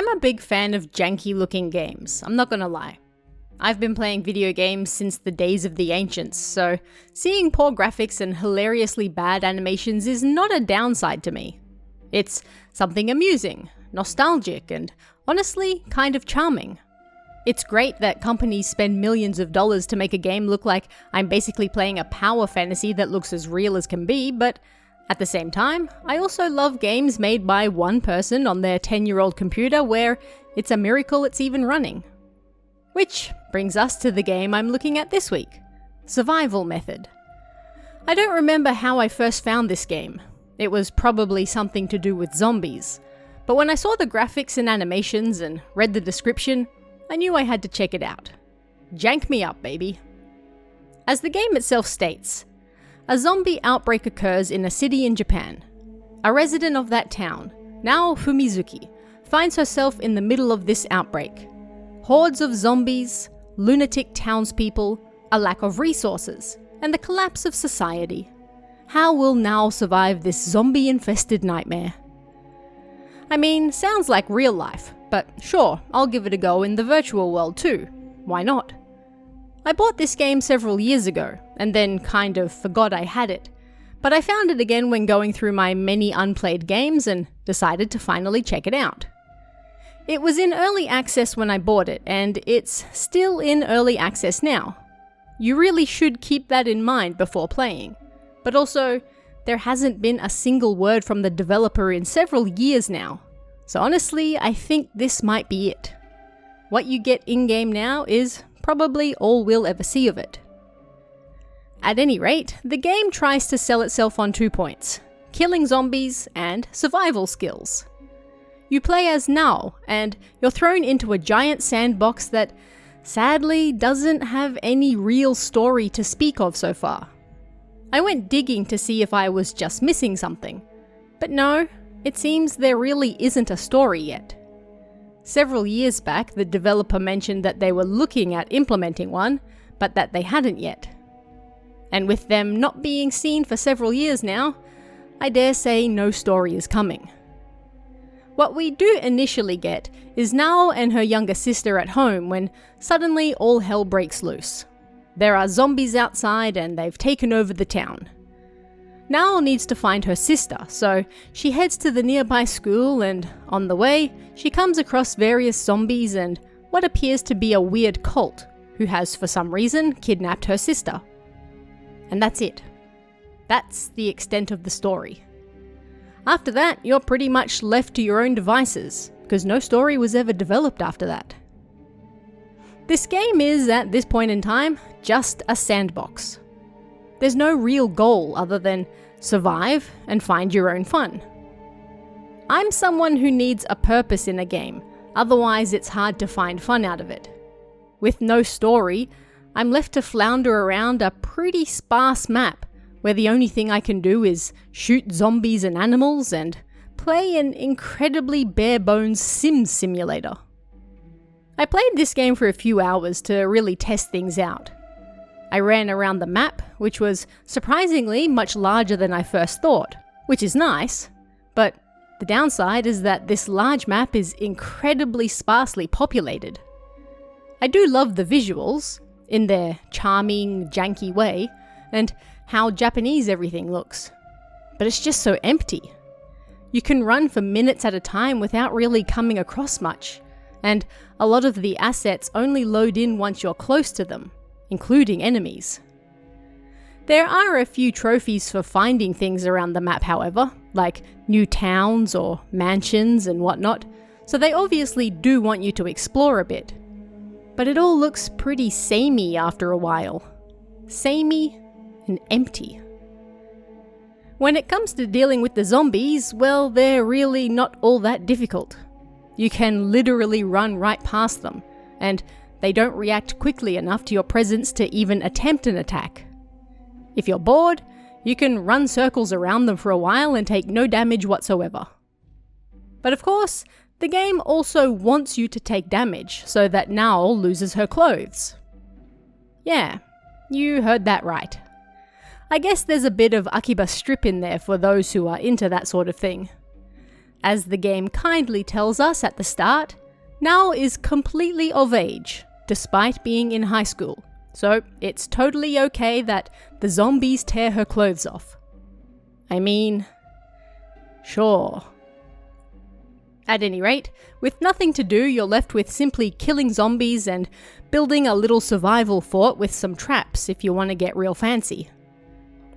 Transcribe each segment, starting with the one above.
I'm a big fan of janky looking games, I'm not gonna lie. I've been playing video games since the days of the ancients, so seeing poor graphics and hilariously bad animations is not a downside to me. It's something amusing, nostalgic, and honestly, kind of charming. It's great that companies spend millions of dollars to make a game look like I'm basically playing a power fantasy that looks as real as can be, but at the same time, I also love games made by one person on their 10-year-old computer where it's a miracle it's even running. Which brings us to the game I'm looking at this week, Survival Method. I don't remember how I first found this game. It was probably something to do with zombies. But when I saw the graphics and animations and read the description, I knew I had to check it out. Jank me up, baby. As the game itself states, a zombie outbreak occurs in a city in Japan. A resident of that town, Nao Fumizuki, finds herself in the middle of this outbreak. Hordes of zombies, lunatic townspeople, a lack of resources, and the collapse of society. How will Nao survive this zombie-infested nightmare? I mean, sounds like real life, but sure, I'll give it a go in the virtual world too. Why not? I bought this game several years ago, and then kind of forgot I had it, but I found it again when going through my many unplayed games and decided to finally check it out. It was in early access when I bought it, and it's still in early access now. You really should keep that in mind before playing. But also, there hasn't been a single word from the developer in several years now. So honestly, I think this might be it. What you get in-game now is probably all we'll ever see of it. At any rate, the game tries to sell itself on 2 points: killing zombies and survival skills. You play as Nao, and you're thrown into a giant sandbox that sadly doesn't have any real story to speak of so far. I went digging to see if I was just missing something, but no, it seems there really isn't a story yet. Several years back, the developer mentioned that they were looking at implementing one, but that they hadn't yet. And with them not being seen for several years now, I dare say no story is coming. What we do initially get is Nao and her younger sister at home when suddenly all hell breaks loose. There are zombies outside and they've taken over the town. Nao needs to find her sister, so she heads to the nearby school, and on the way, she comes across various zombies and what appears to be a weird cult who has for some reason kidnapped her sister. And that's it. That's the extent of the story. After that, you're pretty much left to your own devices, because no story was ever developed after that. This game is, at this point in time, just a sandbox. There's no real goal other than survive and find your own fun. I'm someone who needs a purpose in a game, otherwise it's hard to find fun out of it. With no story, I'm left to flounder around a pretty sparse map, where the only thing I can do is shoot zombies and animals and play an incredibly bare-bones Sims simulator. I played this game for a few hours to really test things out. I ran around the map, which was surprisingly much larger than I first thought, which is nice, but the downside is that this large map is incredibly sparsely populated. I do love the visuals, in their charming, janky way, and how Japanese everything looks. But it's just so empty. You can run for minutes at a time without really coming across much, and a lot of the assets only load in once you're close to them, including enemies. There are a few trophies for finding things around the map, however, like new towns or mansions and whatnot, so they obviously do want you to explore a bit. But it all looks pretty samey after a while. Samey and empty. When it comes to dealing with the zombies, well, they're really not all that difficult. You can literally run right past them, and they don't react quickly enough to your presence to even attempt an attack. If you're bored, you can run circles around them for a while and take no damage whatsoever. But of course, the game also wants you to take damage so that Nao loses her clothes. Yeah, you heard that right. I guess there's a bit of Akiba strip in there for those who are into that sort of thing. as the game kindly tells us at the start, Nao is completely of age, despite being in high school, so it's totally okay that the zombies tear her clothes off. I mean, sure. At any rate, with nothing to do, you're left with simply killing zombies and building a little survival fort with some traps if you want to get real fancy.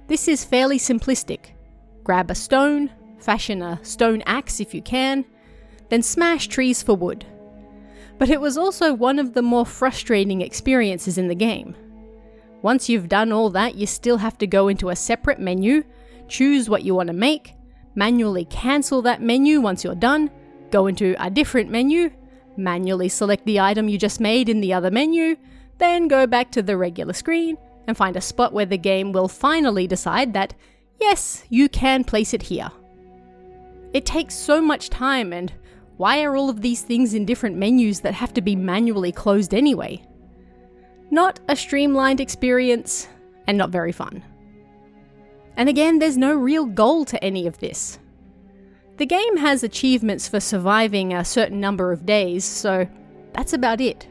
This is fairly simplistic. Grab a stone, fashion a stone axe if you can, then smash trees for wood. But it was also one of the more frustrating experiences in the game. Once you've done all that, you still have to go into a separate menu, choose what you want to make, manually cancel that menu once you're done, go into a different menu, manually select the item you just made in the other menu, then go back to the regular screen and find a spot where the game will finally decide that, yes, you can place it here. It takes so much time, and why are all of these things in different menus that have to be manually closed anyway? Not a streamlined experience, and not very fun. And again, there's no real goal to any of this. The game has achievements for surviving a certain number of days, so that's about it.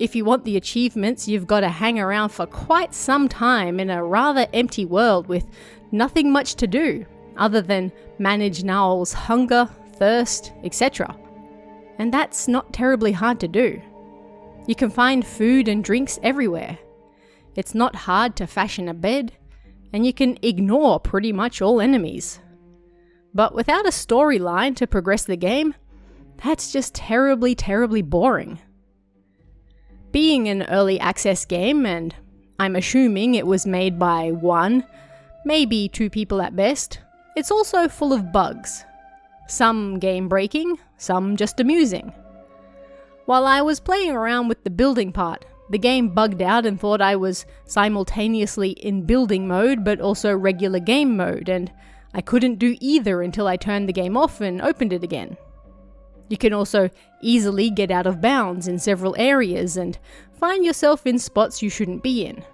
If you want the achievements, you've got to hang around for quite some time in a rather empty world with nothing much to do, other than manage Nao's hunger, thirst, etc. And that's not terribly hard to do. You can find food and drinks everywhere. It's not hard to fashion a bed, and you can ignore pretty much all enemies. But without a storyline to progress the game, that's just terribly, terribly boring. Being an early access game, and I'm assuming it was made by one, maybe two people at best, it's also full of bugs. Some game-breaking, some just amusing. While I was playing around with the building part, the game bugged out and thought I was simultaneously in building mode but also regular game mode, and I couldn't do either until I turned the game off and opened it again. You can also easily get out of bounds in several areas and find yourself in spots you shouldn't be in.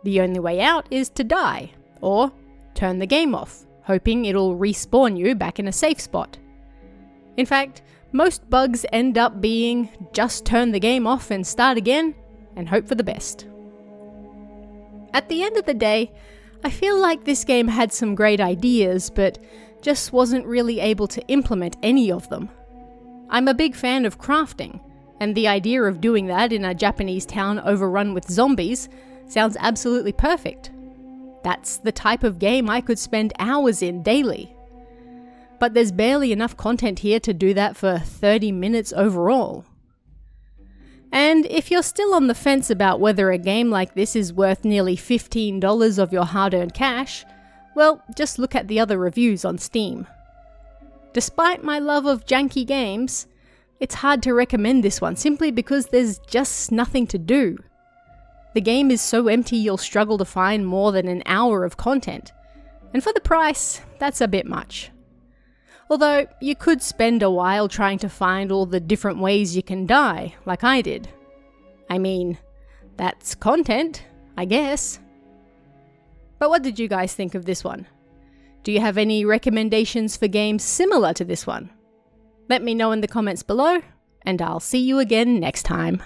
The only way out is to die, or turn the game off, hoping it'll respawn you back in a safe spot. In fact, most bugs end up being just turn the game off and start again, and hope for the best. At the end of the day, I feel like this game had some great ideas, but just wasn't really able to implement any of them. I'm a big fan of crafting, and the idea of doing that in a Japanese town overrun with zombies sounds absolutely perfect. That's the type of game I could spend hours in daily. But there's barely enough content here to do that for 30 minutes overall. And if you're still on the fence about whether a game like this is worth nearly $15 of your hard-earned cash, well, just look at the other reviews on Steam. Despite my love of janky games, it's hard to recommend this one simply because there's just nothing to do. The game is so empty you'll struggle to find more than an hour of content, and for the price, that's a bit much. Although, you could spend a while trying to find all the different ways you can die, like I did. I mean, that's content, I guess. But what did you guys think of this one? Do you have any recommendations for games similar to this one? Let me know in the comments below, and I'll see you again next time.